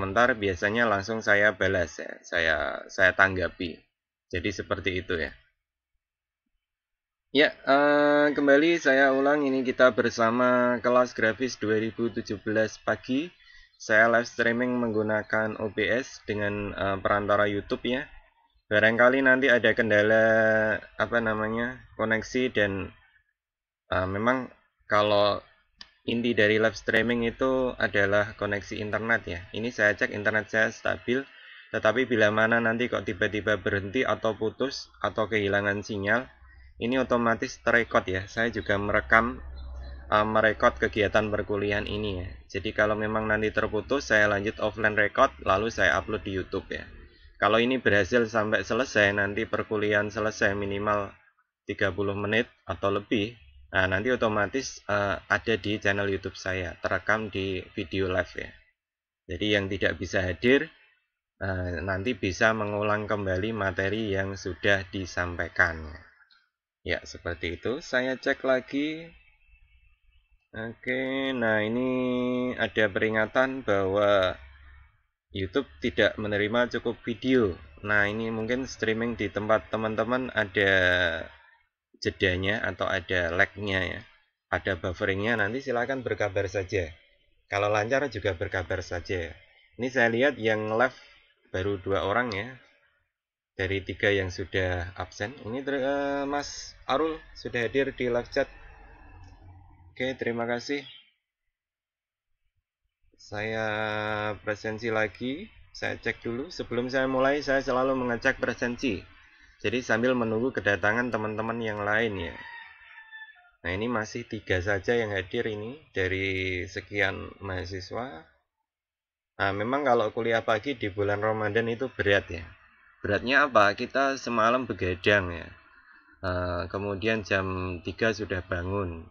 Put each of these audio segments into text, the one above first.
komentar, biasanya langsung saya balas ya, saya tanggapi. Jadi seperti itu ya. Ya, kembali saya ulang, ini kita bersama kelas grafis 2017 pagi. Saya live streaming menggunakan OBS dengan perantara YouTube ya. Barangkali nanti ada kendala koneksi, dan memang kalau inti dari live streaming itu adalah koneksi internet ya. Ini saya cek internet saya stabil, tetapi bila mana nanti kok tiba-tiba berhenti atau putus atau kehilangan sinyal, ini otomatis terekod ya. Saya juga merekod kegiatan perkuliahan ini ya. Jadi kalau memang nanti terputus, saya lanjut offline record lalu saya upload di YouTube ya. Kalau ini berhasil sampai selesai, nanti perkuliahan selesai minimal 30 menit atau lebih, nah nanti otomatis ada di channel YouTube saya, terekam di video live ya. Jadi yang tidak bisa hadir nanti bisa mengulang kembali materi yang sudah disampaikan. Ya, seperti itu. Saya cek lagi. Oke, nah ini ada peringatan bahwa YouTube tidak menerima cukup video. Nah, ini mungkin streaming di tempat teman-teman ada jedanya atau ada lag-nya ya. Ada bufferingnya, nanti silakan berkabar saja. Kalau lancar juga berkabar saja. Ini saya lihat yang live baru 2 orang ya, dari 3 yang sudah absen. Ini Mas Arul sudah hadir di live chat. Oke, terima kasih. Saya presensi lagi. Saya cek dulu. Sebelum saya mulai, saya selalu mengecek presensi. Jadi sambil menunggu kedatangan teman-teman yang lain ya. Nah, ini masih 3 saja yang hadir ini dari sekian mahasiswa. Nah, memang kalau kuliah pagi di bulan Ramadan itu berat ya. Beratnya apa? Kita semalam begadang ya. Kemudian jam 3 sudah bangun.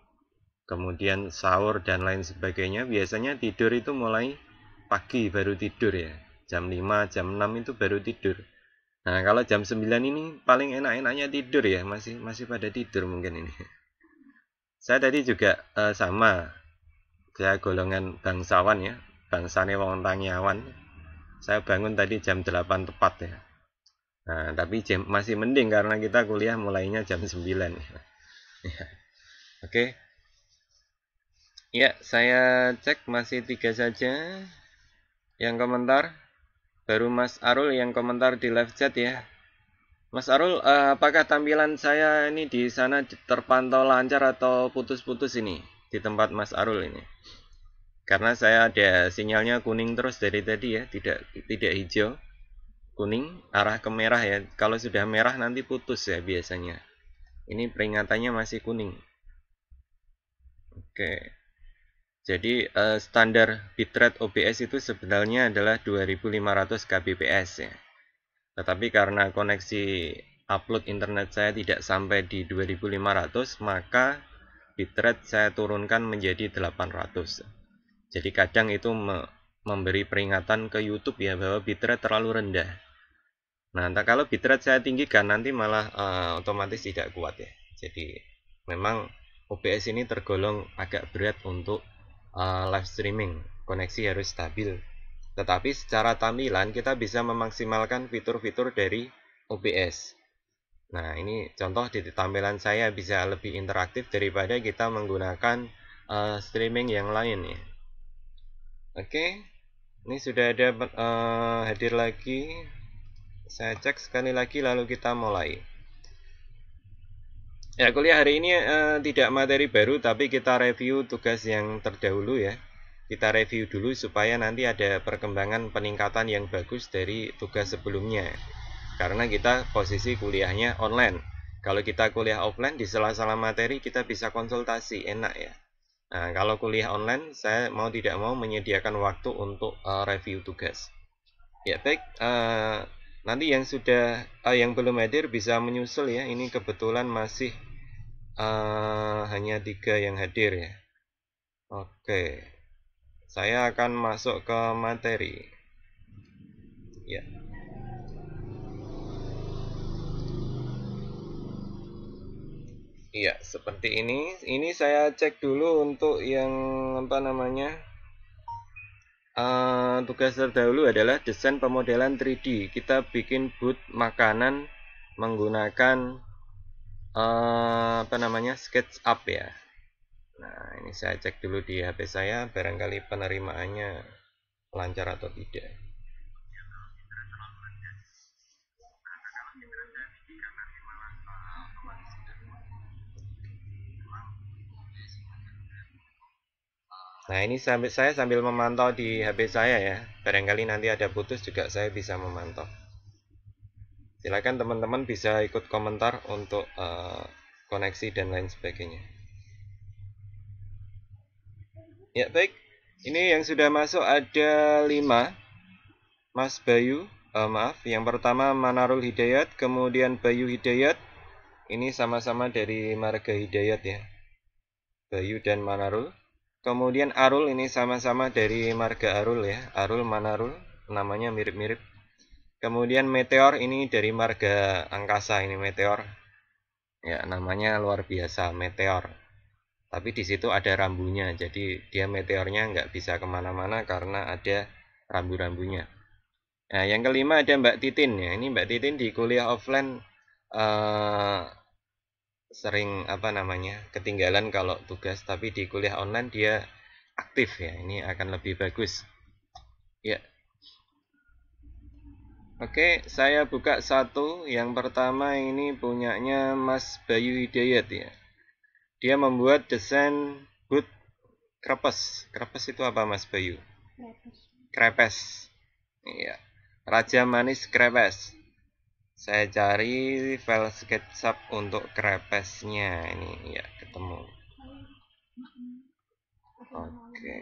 Kemudian sahur dan lain sebagainya. Biasanya tidur itu mulai pagi baru tidur ya. Jam 5, jam 6 itu baru tidur. Nah, kalau jam 9 ini paling enak-enaknya tidur ya. Masih pada tidur mungkin ini. Saya tadi juga sama. Saya golongan bangsawan ya. Bangsane wong Tangyawan. Saya bangun tadi jam 8 tepat ya. Nah, tapi masih mending karena kita kuliah mulainya jam 9 ya. Oke. Ya, saya cek masih 3 saja yang komentar. Baru Mas Arul yang komentar di live chat ya. Mas Arul, apakah tampilan saya ini di sana terpantau lancar atau putus-putus ini di tempat Mas Arul ini? Karena saya ada sinyalnya kuning terus dari tadi ya, tidak hijau. Kuning arah ke merah ya. Kalau sudah merah nanti putus ya biasanya. Ini peringatannya masih kuning. Oke. Jadi standar bitrate OBS itu sebenarnya adalah 2500 kbps ya. Tetapi karena koneksi upload internet saya tidak sampai di 2500, maka bitrate saya turunkan menjadi 800. Jadi kadang itu memberi peringatan ke YouTube ya bahwa bitrate terlalu rendah. Nah, kalau bitrate saya tinggikan nanti malah otomatis tidak kuat ya. Jadi memang OBS ini tergolong agak berat untuk live streaming. Koneksi harus stabil. Tetapi secara tampilan kita bisa memaksimalkan fitur-fitur dari OBS. Nah, ini contoh di tampilan saya bisa lebih interaktif daripada kita menggunakan streaming yang lain ya. Oke, ini sudah ada hadir lagi. Saya cek sekali lagi lalu kita mulai. Ya, kuliah hari ini tidak materi baru, tapi kita review tugas yang terdahulu ya. Kita review dulu supaya nanti ada perkembangan peningkatan yang bagus dari tugas sebelumnya. Karena kita posisi kuliahnya online. Kalau kita kuliah offline di sela-sela materi kita bisa konsultasi, enak ya. Nah, kalau kuliah online saya mau tidak mau menyediakan waktu untuk review tugas. Ya, baik. Nanti yang yang belum hadir bisa menyusul ya. Ini kebetulan masih hanya 3 yang hadir ya. Oke, saya akan masuk ke materi ya. Iya, seperti ini. Ini saya cek dulu untuk yang tugas terdahulu adalah desain pemodelan 3D. Kita bikin booth makanan menggunakan SketchUp ya. Nah, ini saya cek dulu di HP saya, barangkali penerimaannya lancar atau tidak. Nah, ini saya sambil memantau di HP saya ya. Barangkali nanti ada putus juga saya bisa memantau. Silakan teman-teman bisa ikut komentar untuk koneksi dan lain sebagainya. Ya, baik. Ini yang sudah masuk ada 5. Mas Bayu, maaf. Yang pertama Manarul Hidayat, kemudian Bayu Hidayat. Ini sama-sama dari marga Hidayat ya. Bayu dan Manarul. Kemudian Arul, ini sama-sama dari marga Arul ya, Arul Manarul, namanya mirip-mirip. Kemudian Meteor, ini dari marga angkasa, ini Meteor. Ya, namanya luar biasa, Meteor. Tapi di situ ada rambunya, jadi dia meteornya nggak bisa kemana-mana karena ada rambu-rambunya. Nah, yang kelima ada Mbak Titin ya, ini Mbak Titin di kuliah offline sering ketinggalan kalau tugas, tapi di kuliah online dia aktif ya, ini akan lebih bagus ya. Oke, saya buka satu. Yang pertama ini punyanya Mas Bayu Hidayat ya, dia membuat desain booth krepes. Krepes itu apa Mas Bayu? Krepes. Iya, Raja Manis Krepes. Saya cari file SketchUp untuk krepesnya, ini ya ketemu. Oke,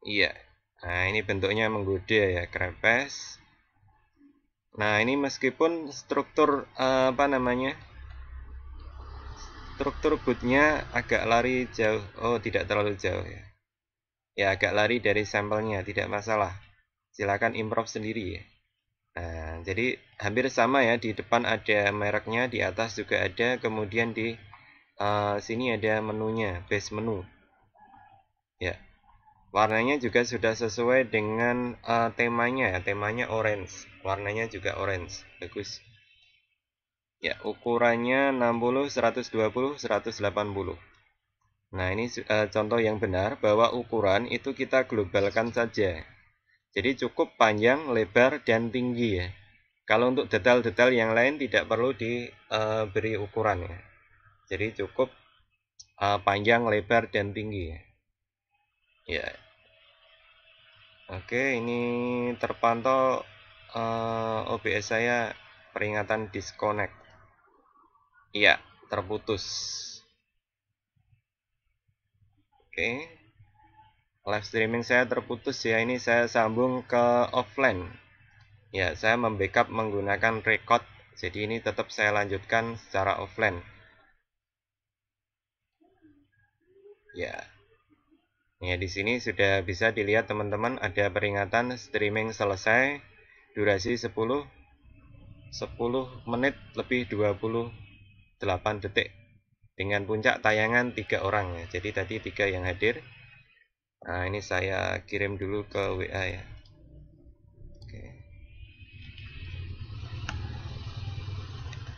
iya. Nah, ini bentuknya menggoda ya, krepes. Nah, ini meskipun struktur struktur bootnya agak lari jauh. Oh, tidak terlalu jauh ya. Ya, agak lari dari sampelnya, tidak masalah. Silakan improve sendiri ya. Nah, jadi hampir sama ya, di depan ada mereknya, di atas juga ada, kemudian di sini ada menunya, base menu. Ya. Warnanya juga sudah sesuai dengan temanya ya, temanya orange. Warnanya juga orange. Bagus. Ya, ukurannya 60, 120, 180. Nah, ini contoh yang benar bahwa ukuran itu kita globalkan saja. Jadi cukup panjang, lebar, dan tinggi ya. Kalau untuk detail-detail yang lain tidak perlu diberi ukuran ya. Jadi cukup panjang, lebar, dan tinggi ya. Ya. Oke, ini terpantau OBS saya peringatan disconnect. Iya, terputus. Oke. Live streaming saya terputus ya, ini saya sambung ke offline. Ya, saya membackup menggunakan record. Jadi ini tetap saya lanjutkan secara offline. Ya. Ya, di sini sudah bisa dilihat teman-teman, ada peringatan streaming selesai, durasi 10 menit lebih 28 detik dengan puncak tayangan 3 orang ya. Jadi tadi 3 yang hadir. Nah, ini saya kirim dulu ke WA ya. Oke.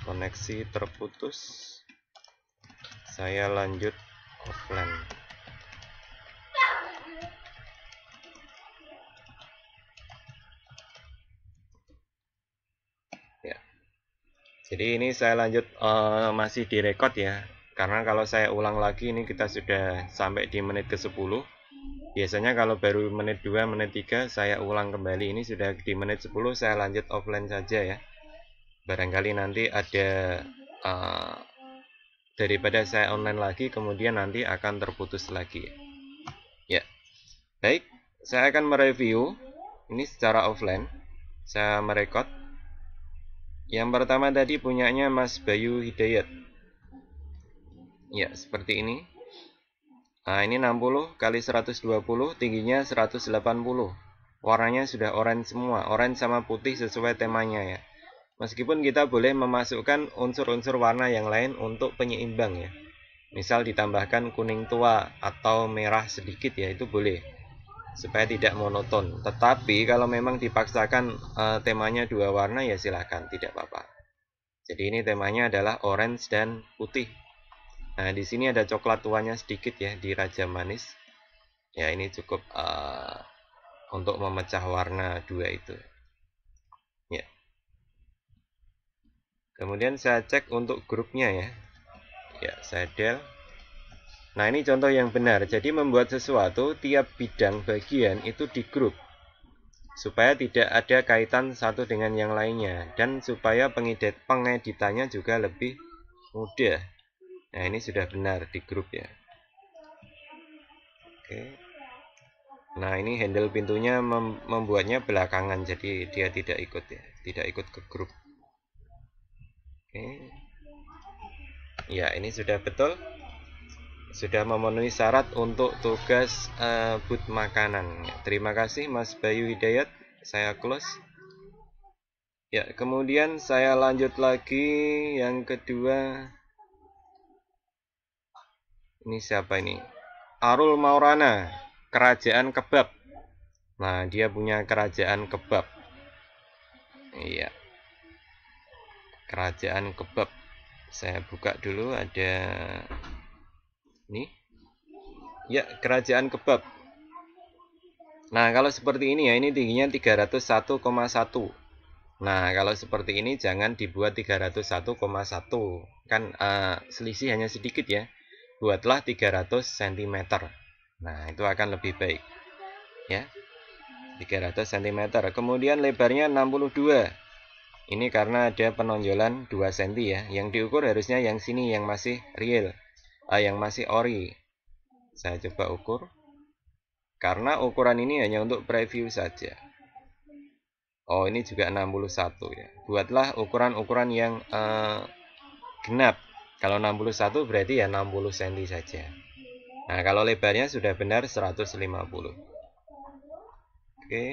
Koneksi terputus. Saya lanjut offline. Ya. Jadi ini saya lanjut masih direkod ya. Karena kalau saya ulang lagi ini kita sudah sampai di menit ke-10. Biasanya kalau baru menit 2, menit 3 saya ulang kembali. Ini sudah di menit 10, saya lanjut offline saja ya. Barangkali nanti ada daripada saya online lagi kemudian nanti akan terputus lagi. Ya. Baik, saya akan mereview ini secara offline. Saya merekod. Yang pertama tadi punyanya Mas Bayu Hidayat. Ya, seperti ini. Nah, ini 60 kali 120, tingginya 180. Warnanya sudah orange semua, orange sama putih sesuai temanya ya. Meskipun kita boleh memasukkan unsur-unsur warna yang lain untuk penyeimbang ya. Misal ditambahkan kuning tua atau merah sedikit ya, itu boleh. supaya tidak monoton. Tetapi kalau memang dipaksakan temanya 2 warna ya silahkan, tidak apa-apa. Jadi ini temanya adalah orange dan putih. Nah, di sini ada coklat tuanya sedikit ya di Raja Manis. Ya, ini cukup untuk memecah warna 2 itu. Ya. Kemudian saya cek untuk grupnya ya. Ya, saya del. Nah, ini contoh yang benar. Jadi membuat sesuatu tiap bidang bagian itu di grup supaya tidak ada kaitan satu dengan yang lainnya dan supaya pengeditannya juga lebih mudah. Nah, ini sudah benar di grup ya. Oke. Nah, ini handle pintunya membuatnya belakangan, jadi dia tidak ikut ya, tidak ikut ke grup. Oke. Ya, ini sudah betul. Sudah memenuhi syarat untuk tugas boot makanan. Ya, terima kasih Mas Bayu Hidayat. Saya close. Ya, kemudian saya lanjut lagi yang kedua. Ini siapa ini? Arul Maulana, Kerajaan Kebab. Nah, dia punya Kerajaan Kebab. Iya. Kerajaan Kebab. Saya buka dulu, ada ini. Ya, Kerajaan Kebab. Nah, kalau seperti ini ya, ini tingginya 301,1. Nah, kalau seperti ini jangan dibuat 301,1. Kan selisih hanya sedikit ya. Buatlah 300 cm. Nah, itu akan lebih baik. Ya. 300 cm. Kemudian lebarnya 62. Ini karena ada penonjolan 2 cm ya. Yang diukur harusnya yang sini yang masih real. Yang masih ori. Saya coba ukur. Karena ukuran ini hanya untuk preview saja. Oh, ini juga 61 ya. Buatlah ukuran-ukuran yang genap. Kalau 61 berarti ya 60 cm saja. Nah, kalau lebarnya sudah benar 150. Oke.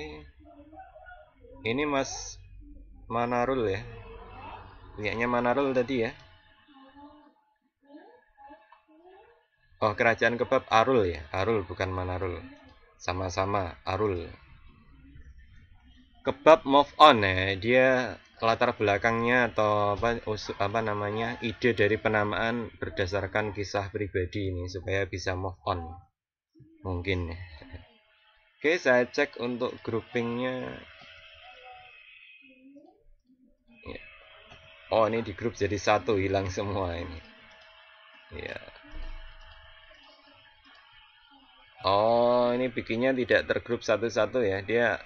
Ini Mas Manarul ya. Punyanya Manarul tadi ya. Oh, Kerajaan Kebab Arul ya. Arul bukan Manarul. Sama-sama Arul. Kebab move on ya, dia latar belakangnya atau apa namanya, ide dari penamaan berdasarkan kisah pribadi ini supaya bisa move on mungkin ya. Oke, saya cek untuk groupingnya ya. Oh, ini di grup jadi satu, hilang semua ini ya. Oh, ini bikinnya tidak tergrup satu-satu ya, dia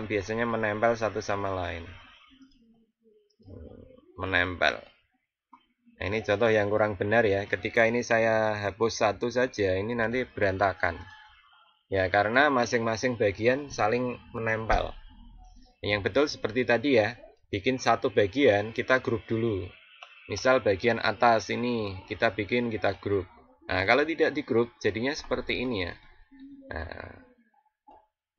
biasanya menempel satu sama lain, menempel. Nah, ini contoh yang kurang benar ya. Ketika ini saya hapus satu saja, ini nanti berantakan. Ya, karena masing-masing bagian saling menempel. Yang betul seperti tadi ya, bikin satu bagian, kita grup dulu. Misal bagian atas ini, kita grup. Nah, kalau tidak di grup, jadinya seperti ini ya. Nah,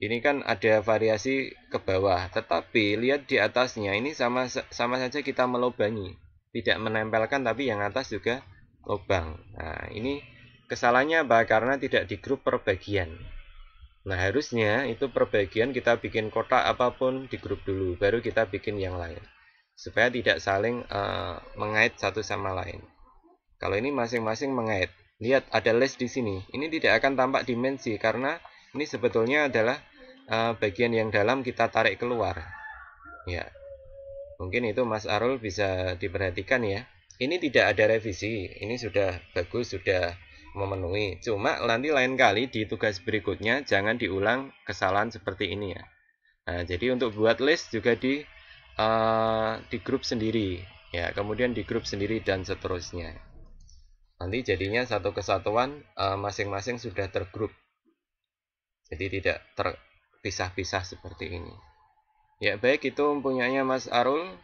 ini kan ada variasi ke bawah, tetapi lihat di atasnya, ini sama saja kita melubangi. Tidak menempelkan, tapi yang atas juga lubang. Nah, ini kesalahannya apa? Karena tidak di grup per bagian. Nah, harusnya itu per bagian kita bikin kotak apapun di grup dulu, baru kita bikin yang lain. Supaya tidak saling mengait satu sama lain. Kalau ini masing-masing mengait. Lihat ada list di sini. Ini tidak akan tampak dimensi karena ini sebetulnya adalah bagian yang dalam kita tarik keluar. Ya. Mungkin itu Mas Arul bisa diperhatikan ya. Ini tidak ada revisi. Ini sudah bagus, sudah memenuhi. Cuma nanti lain kali di tugas berikutnya jangan diulang kesalahan seperti ini ya. Nah, jadi untuk buat list juga di grup sendiri ya, kemudian di grup sendiri dan seterusnya. Nanti jadinya satu kesatuan masing-masing sudah tergrup. Jadi tidak terpisah-pisah seperti ini. Ya, baik, itu punyanya Mas Arul.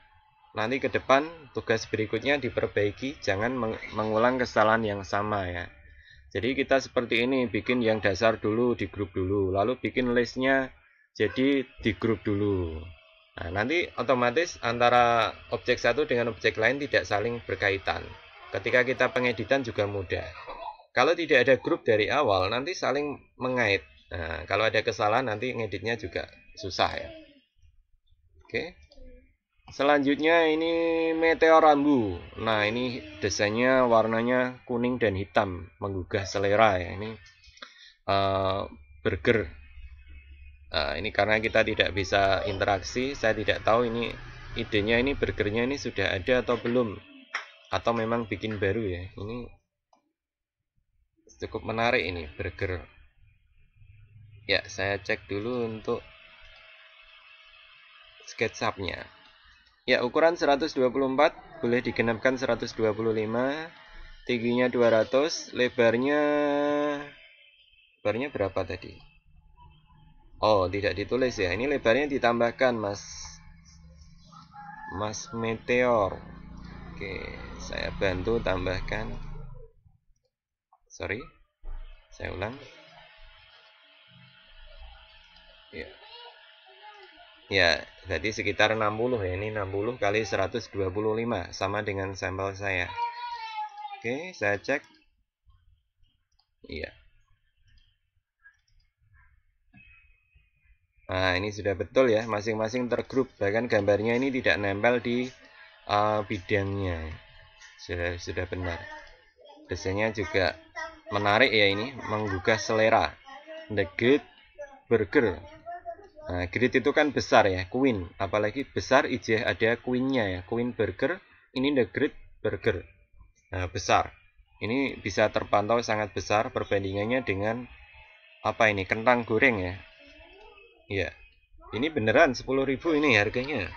Nanti ke depan tugas berikutnya diperbaiki, jangan mengulang kesalahan yang sama ya. Jadi kita seperti ini, bikin yang dasar dulu di grup dulu, lalu bikin listnya jadi di grup dulu. Nah, nanti otomatis antara objek satu dengan objek lain tidak saling berkaitan. Ketika kita pengeditan juga mudah. Kalau tidak ada grup dari awal, nanti saling mengait. Nah, kalau ada kesalahan nanti ngeditnya juga susah ya. Oke. Selanjutnya ini meteor rambu. Nah, ini desainnya warnanya kuning dan hitam, menggugah selera ya. Ini burger. Ini karena kita tidak bisa interaksi, saya tidak tahu ini idenya ini burgernya ini sudah ada atau belum, atau memang bikin baru ya. Ini cukup menarik ini burger. Ya, saya cek dulu untuk SketchUp-nya. Ya, ukuran 124, boleh digenapkan 125, tingginya 200, lebarnya berapa tadi? Oh, tidak ditulis ya. Ini lebarnya ditambahkan, Mas Meteor. Oke, saya bantu tambahkan. Sorry, saya ulang. Ya. Ya, jadi sekitar 60 ya. Ini 60 kali 125 sama dengan sampel saya. Oke, saya cek. Iya. Nah, ini sudah betul ya, masing-masing tergrup. Bahkan gambarnya ini tidak nempel di bidangnya. Sudah benar. Desainnya juga menarik ya, ini menggugah selera. The Great Burger. Nah, Great itu kan besar ya, Queen. Apalagi besar ada Queen-nya ya. Queen Burger, ini The Great Burger. Nah, besar. Ini bisa terpantau sangat besar perbandingannya dengan apa ini? Kentang goreng ya. Iya. Ini beneran 10.000 ini harganya.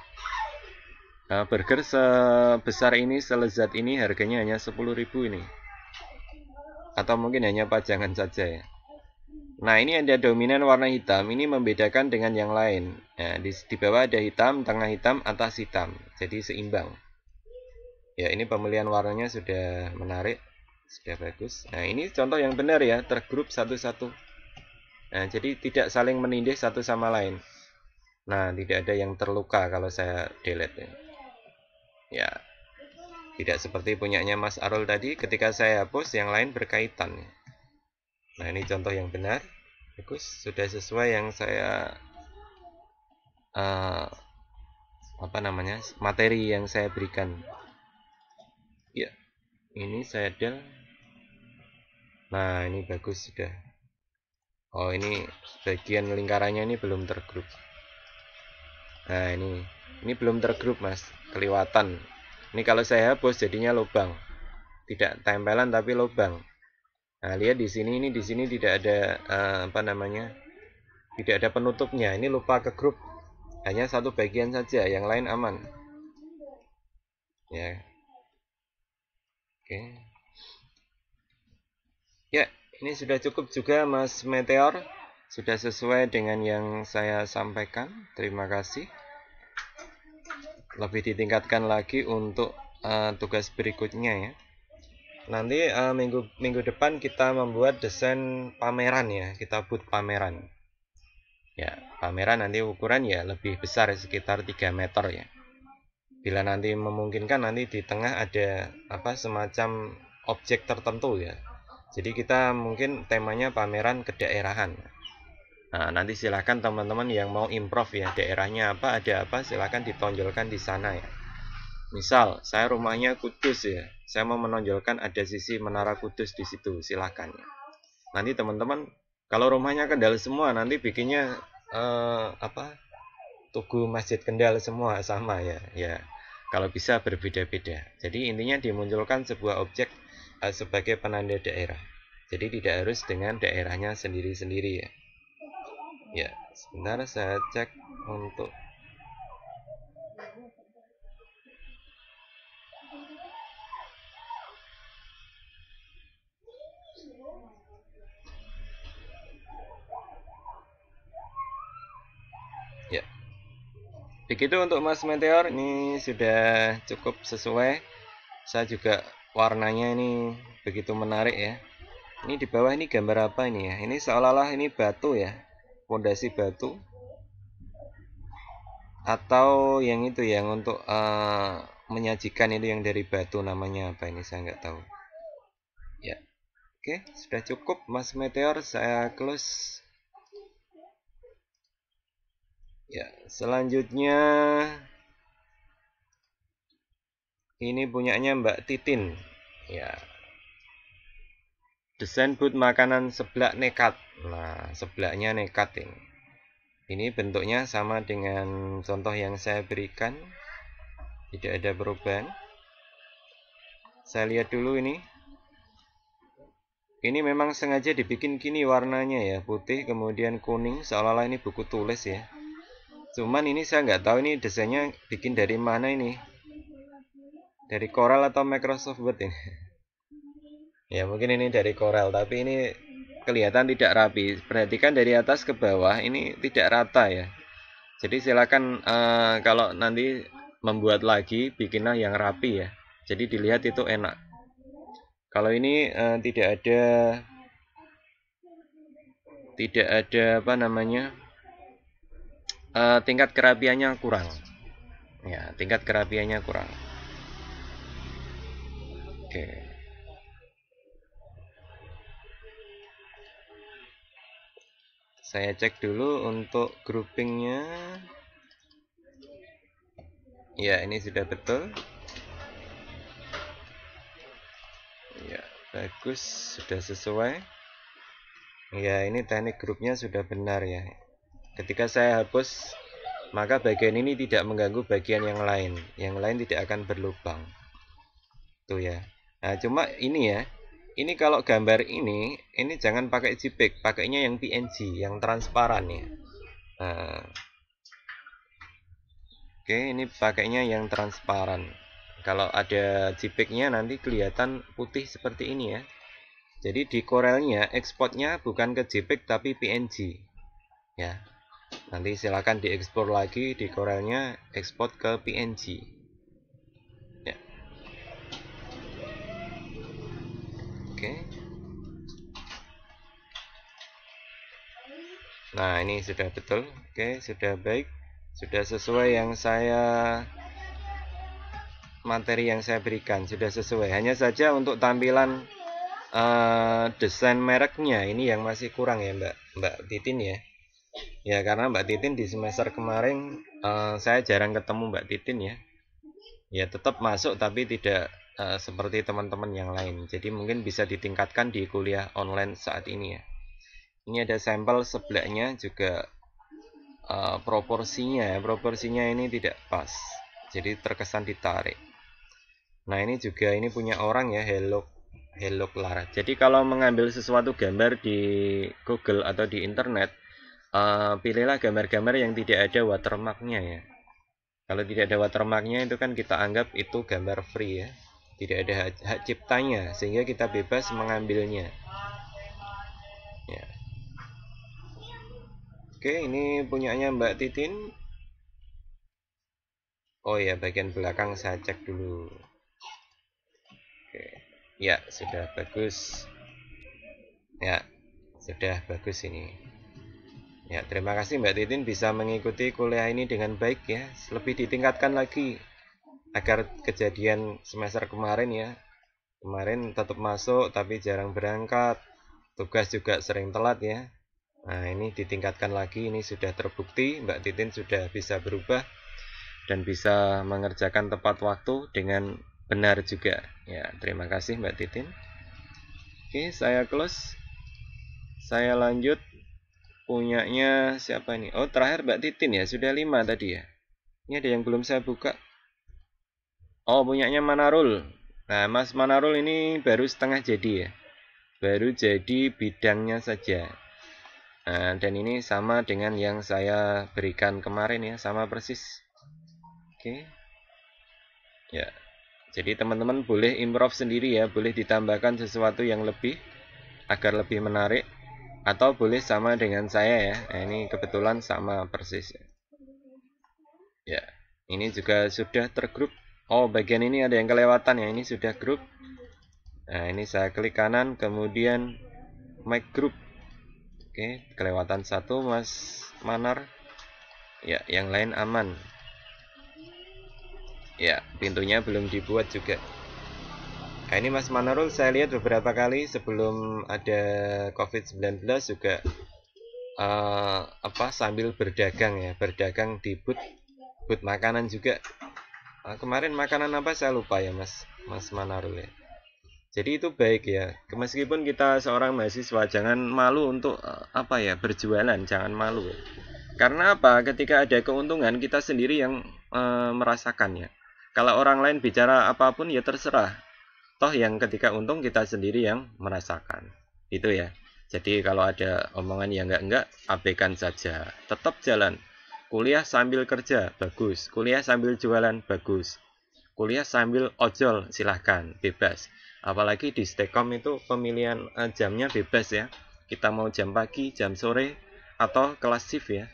Nah, burger sebesar ini, selezat ini harganya hanya 10.000 ini. Atau mungkin hanya pajangan saja ya. Nah, ini ada dominan warna hitam, ini membedakan dengan yang lain. Nah, di bawah ada hitam, tengah hitam, atas hitam. Jadi seimbang. Ya, ini pemilihan warnanya sudah menarik, sudah bagus. Nah, ini contoh yang benar ya, tergrup satu-satu. Nah, jadi tidak saling menindih satu sama lain. Nah, tidak ada yang terluka kalau saya delete ya. Ya, tidak seperti punyanya Mas Arul tadi, ketika saya hapus yang lain berkaitan. Nah, ini contoh yang benar. Bagus, sudah sesuai yang saya materi yang saya berikan. Ya, ini saya del. Nah, ini bagus sudah. Oh, ini bagian lingkarannya ini belum tergrup. Nah, ini belum tergrup Mas, kelewatan. Ini kalau saya hapus jadinya lubang. Tidak tempelan tapi lubang. Nah, lihat di sini tidak ada tidak ada penutupnya. Ini lupa ke grup. Hanya satu bagian saja, yang lain aman. Ya. Oke. Ya, ini sudah cukup juga Mas Meteor. Sudah sesuai dengan yang saya sampaikan. Terima kasih. Lebih ditingkatkan lagi untuk tugas berikutnya ya. Nanti minggu depan kita membuat desain pameran ya. Kita buat pameran. Ya, pameran nanti ukuran ya lebih besar, sekitar 3 meter ya. Bila nanti memungkinkan, nanti di tengah ada semacam objek tertentu ya. Jadi kita mungkin temanya pameran kedaerahan. Nah, nanti silahkan teman-teman yang mau improv ya, daerahnya apa, ada apa, silahkan ditonjolkan di sana ya. Misal saya rumahnya Kudus ya, saya mau menonjolkan ada sisi Menara Kudus di situ, silahkan ya. Nanti teman-teman kalau rumahnya Kendal semua, nanti bikinnya Tugu Masjid Kendal semua sama ya. Ya, kalau bisa berbeda-beda. Jadi intinya dimunculkan sebuah objek sebagai penanda daerah. Jadi tidak harus dengan daerahnya sendiri-sendiri ya. Ya, sebentar saya cek untuk ya. Begitu untuk Mas Meteor, ini sudah cukup sesuai. Saya juga warnanya ini begitu menarik ya. Ini di bawah ini gambar apa ini ya? Ini seolah-olah ini batu ya, pondasi batu. Atau yang itu yang untuk menyajikan itu yang dari batu, namanya apa ini saya nggak tahu. Ya, oke, sudah cukup Mas Meteor, saya close. Ya, selanjutnya ini punyanya Mbak Titin. Ya, desain booth makanan seblak nekat. Nah, seblaknya nekat ini. Ini bentuknya sama dengan contoh yang saya berikan. Tidak ada perubahan. Saya lihat dulu ini. Ini memang sengaja dibikin gini warnanya ya, putih kemudian kuning, seolah-olah ini buku tulis ya. Cuman ini saya nggak tahu ini desainnya bikin dari mana ini. Dari Corel atau Microsoft Word ini. Ya mungkin ini dari Corel, tapi ini kelihatan tidak rapi. Perhatikan dari atas ke bawah ini tidak rata ya. Jadi silakan kalau nanti membuat lagi, bikinlah yang rapi ya. Jadi dilihat itu enak. Kalau ini tidak ada apa namanya, tingkat kerapiannya kurang. Ya, tingkat kerapiannya kurang. Oke. Saya cek dulu untuk groupingnya. Ya, ini sudah betul. Ya, bagus, sudah sesuai. Ya, ini teknik grupnya sudah benar ya. Ketika saya hapus, maka bagian ini tidak mengganggu bagian yang lain. Yang lain tidak akan berlubang. Tuh ya. Nah, cuma ini ya. Ini kalau gambar ini jangan pakai JPEG, pakainya yang PNG, yang transparan ya. Nah, oke, ini pakainya yang transparan. Kalau ada JPEG-nya nanti kelihatan putih seperti ini ya. Jadi di Corelnya ekspornya bukan ke JPEG tapi PNG. Ya. Nanti silakan diekspor lagi di Corelnya, ekspor ke PNG. Ya. Oke. Nah, ini sudah betul. Oke, sudah baik. Sudah sesuai yang materi yang saya berikan, sudah sesuai. Hanya saja untuk tampilan desain mereknya ini yang masih kurang ya Mbak Titin ya. Ya karena Mbak Titin di semester kemarin saya jarang ketemu Mbak Titin ya. Ya tetap masuk tapi tidak seperti teman-teman yang lain. Jadi mungkin bisa ditingkatkan di kuliah online saat ini ya. Ini ada sampel seblaknya juga proporsinya ini tidak pas. Jadi terkesan ditarik. Nah ini juga ini punya orang ya, Hello Clara. Jadi kalau mengambil sesuatu gambar di Google atau di internet, pilihlah gambar-gambar yang tidak ada watermarknya ya. Kalau tidak ada watermarknya itu kan kita anggap itu gambar free ya, tidak ada hak ciptanya sehingga kita bebas mengambilnya. Ya. Oke, ini punyanya Mbak Titin. Oh ya, bagian belakang saya cek dulu. Oke. Ya, sudah bagus. Ya, sudah bagus ini. Ya, terima kasih Mbak Titin bisa mengikuti kuliah ini dengan baik ya. Lebih ditingkatkan lagi agar kejadian semester kemarin ya. Kemarin tetap masuk tapi jarang berangkat. Tugas juga sering telat ya. Nah, ini ditingkatkan lagi. Ini sudah terbukti Mbak Titin sudah bisa berubah dan bisa mengerjakan tepat waktu dengan benar juga. Ya, terima kasih Mbak Titin. Oke, saya close. Saya lanjut. Punyanya siapa ini? Oh, terakhir Mbak Titin ya, sudah 5 tadi ya. Ini ada yang belum saya buka. Oh, punyanya Manarul. Nah, Mas Manarul ini baru setengah jadi ya. Baru jadi bidangnya saja. Nah, dan ini sama dengan yang saya berikan kemarin ya, sama persis. Oke. Ya. Jadi teman-teman boleh improve sendiri ya, boleh ditambahkan sesuatu yang lebih agar lebih menarik. Atau boleh sama dengan saya ya. Nah, ini kebetulan sama persis ya. Ya, ini juga sudah tergrup. Oh, bagian ini ada yang kelewatan ya. Ini sudah grup. Nah, ini saya klik kanan, kemudian make group. Oke, kelewatan satu Mas Manar. Ya, yang lain aman. Ya, pintunya belum dibuat juga. Nah, ini Mas Manarul saya lihat beberapa kali sebelum ada COVID-19 juga sambil berdagang ya, berdagang di booth makanan juga. Kemarin makanan apa saya lupa ya, Mas Manarul ya. Jadi itu baik ya, meskipun kita seorang mahasiswa jangan malu untuk berjualan, jangan malu. Karena apa? Ketika ada keuntungan kita sendiri yang merasakannya. Kalau orang lain bicara apapun ya terserah. Toh yang ketika untung kita sendiri yang merasakan. Itu ya. Jadi kalau ada omongan yang enggak, abaikan saja. Tetap jalan. Kuliah sambil kerja, bagus. Kuliah sambil jualan, bagus. Kuliah sambil ojol, silahkan, bebas. Apalagi di Stekom itu pemilihan jamnya bebas ya. Kita mau jam pagi, jam sore, atau kelas shift ya.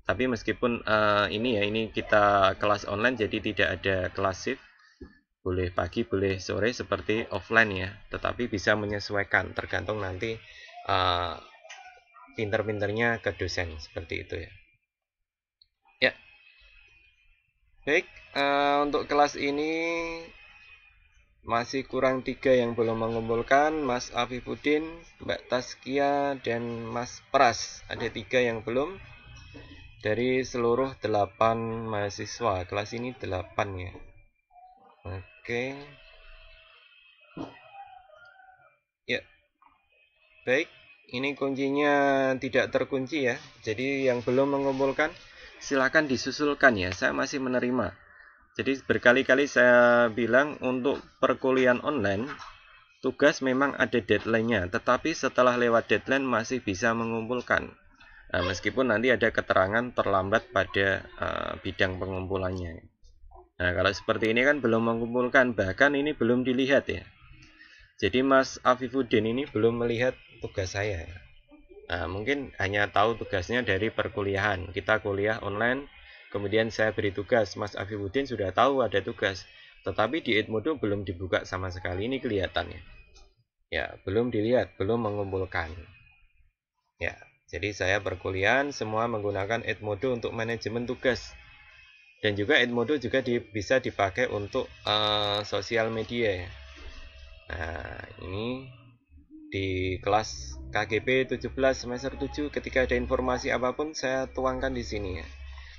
Tapi meskipun ini kita kelas online, jadi tidak ada kelas shift. Boleh pagi, boleh sore seperti offline ya. Tetapi bisa menyesuaikan, tergantung nanti pinter-pinternya ke dosen, seperti itu ya. Ya, baik, untuk kelas ini masih kurang 3 yang belum mengumpulkan, Mas Afifuddin, Mbak Taskia, dan Mas Pras. Ada 3 yang belum. Dari seluruh 8 mahasiswa, kelas ini 8 ya. Oke. Ya, baik. Ini kuncinya tidak terkunci ya. Jadi yang belum mengumpulkan, silakan disusulkan ya. Saya masih menerima. Jadi berkali-kali saya bilang untuk perkuliahan online, tugas memang ada deadline-nya, tetapi setelah lewat deadline masih bisa mengumpulkan. Nah, meskipun nanti ada keterangan terlambat pada bidang pengumpulannya. Nah, kalau seperti ini kan belum mengumpulkan, bahkan ini belum dilihat ya. Jadi Mas Afifuddin ini belum melihat tugas saya. Nah, mungkin hanya tahu tugasnya dari perkuliahan. Kita kuliah online, kemudian saya beri tugas. Mas Afifuddin sudah tahu ada tugas, tetapi di Edmodo belum dibuka sama sekali. Ini kelihatannya. Ya, belum dilihat, belum mengumpulkan. Ya, jadi saya perkuliahan semua menggunakan Edmodo untuk manajemen tugas. Dan juga Edmodo juga bisa dipakai untuk sosial media ya. Nah, ini di kelas KGP 17 semester 7 ketika ada informasi apapun saya tuangkan di sini ya.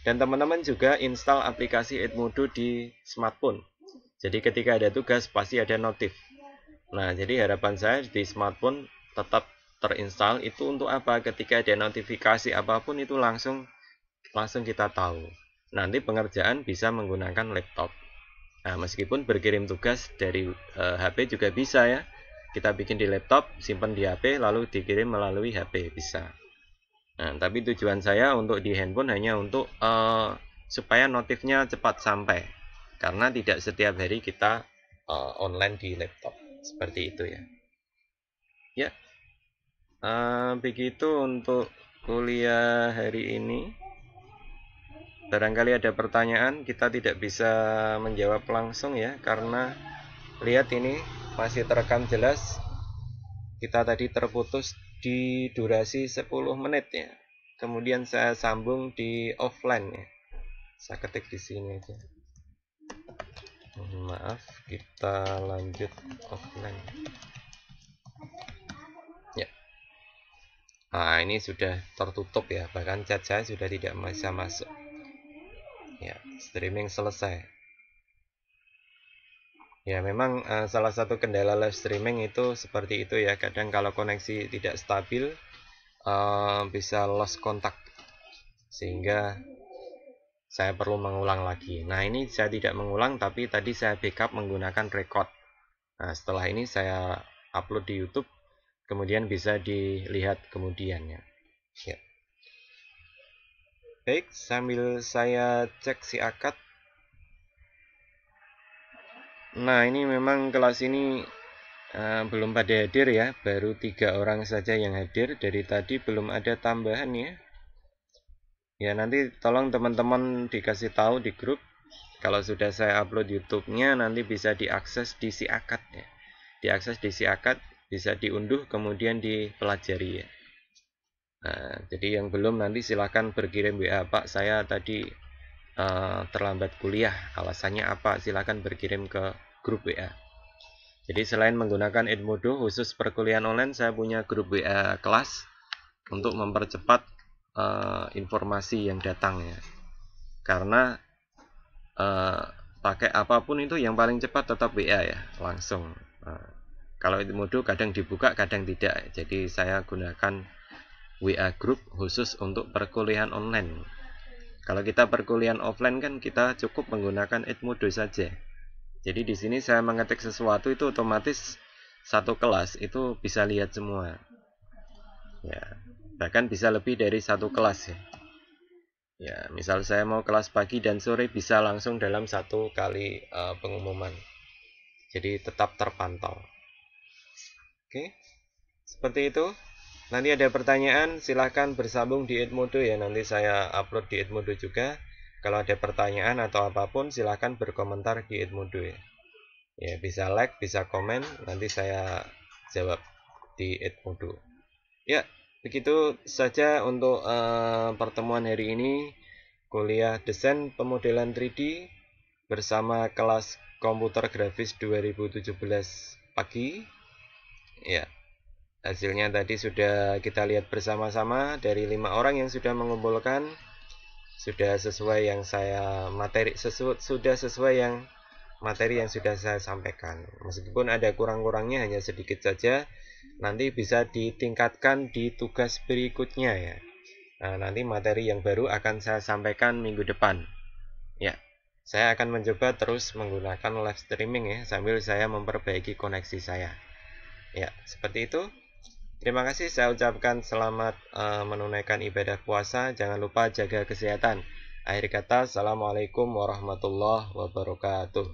Dan teman-teman juga install aplikasi Edmodo di smartphone. Jadi ketika ada tugas pasti ada notif. Nah, jadi harapan saya di smartphone tetap terinstall itu untuk apa? Ketika ada notifikasi apapun itu langsung kita tahu. Nanti pengerjaan bisa menggunakan laptop. Nah, meskipun berkirim tugas dari HP juga bisa ya. Kita bikin di laptop, simpan di HP, lalu dikirim melalui HP, bisa. Nah, tapi tujuan saya untuk di handphone hanya untuk supaya notifnya cepat sampai. Karena tidak setiap hari kita online di laptop. Seperti itu ya. Ya, begitu untuk kuliah hari ini. Barangkali ada pertanyaan, kita tidak bisa menjawab langsung ya, karena lihat ini masih terekam jelas. Kita tadi terputus di durasi 10 menit ya. Kemudian saya sambung di offline ya. Saya ketik di sini aja. Maaf, kita lanjut offline. Ya. Nah, ini sudah tertutup ya, bahkan chat saya sudah tidak bisa masuk. Ya, streaming selesai. Ya, memang salah satu kendala live streaming itu seperti itu ya. Kadang kalau koneksi tidak stabil bisa lost kontak, sehingga saya perlu mengulang lagi. Nah, ini saya tidak mengulang, tapi tadi saya backup menggunakan record. Nah, setelah ini saya upload di YouTube, kemudian bisa dilihat kemudiannya. Ya. Baik, sambil saya cek si akad. Nah, ini memang kelas ini belum pada hadir ya, baru 3 orang saja yang hadir. Dari tadi belum ada tambahan ya. Ya, nanti tolong teman-teman dikasih tahu di grup. Kalau sudah saya upload YouTube-nya, nanti bisa diakses di si akad ya. Diakses di si akad, bisa diunduh kemudian dipelajari ya. Nah, jadi yang belum nanti silahkan berkirim WA, Pak, saya tadi terlambat kuliah, alasannya apa? Silahkan berkirim ke grup WA. Jadi selain menggunakan Edmodo khusus perkuliahan online, saya punya grup WA kelas untuk mempercepat informasi yang datang ya. Karena pakai apapun itu yang paling cepat tetap WA ya, langsung. Kalau Edmodo kadang dibuka, kadang tidak. Jadi saya gunakan WA group khusus untuk perkuliahan online. Kalau kita perkuliahan offline kan kita cukup menggunakan Edmodo saja. Jadi di sini saya mengetik sesuatu itu otomatis satu kelas itu bisa lihat semua. Ya, bahkan bisa lebih dari satu kelas ya. Ya, misal saya mau kelas pagi dan sore bisa langsung dalam satu kali pengumuman. Jadi tetap terpantau. Oke, seperti itu. Nanti ada pertanyaan silahkan bersambung di Edmodo ya. Nanti saya upload di Edmodo juga. Kalau ada pertanyaan atau apapun silahkan berkomentar di Edmodo ya. Ya, bisa like, bisa komen. Nanti saya jawab di Edmodo. Ya, begitu saja untuk pertemuan hari ini. Kuliah desain pemodelan 3D bersama kelas komputer grafis 2017 pagi. Ya, hasilnya tadi sudah kita lihat bersama-sama dari 5 orang yang sudah mengumpulkan. Sudah sesuai yang saya sudah sesuai yang materi yang sudah saya sampaikan. Meskipun ada kurang-kurangnya hanya sedikit saja, nanti bisa ditingkatkan di tugas berikutnya ya. Nah, nanti materi yang baru akan saya sampaikan minggu depan. Ya, saya akan mencoba terus menggunakan live streaming ya, sambil saya memperbaiki koneksi saya. Ya, seperti itu. Terima kasih, saya ucapkan selamat menunaikan ibadah puasa. Jangan lupa jaga kesehatan. Akhir kata, Assalamualaikum warahmatullahi wabarakatuh.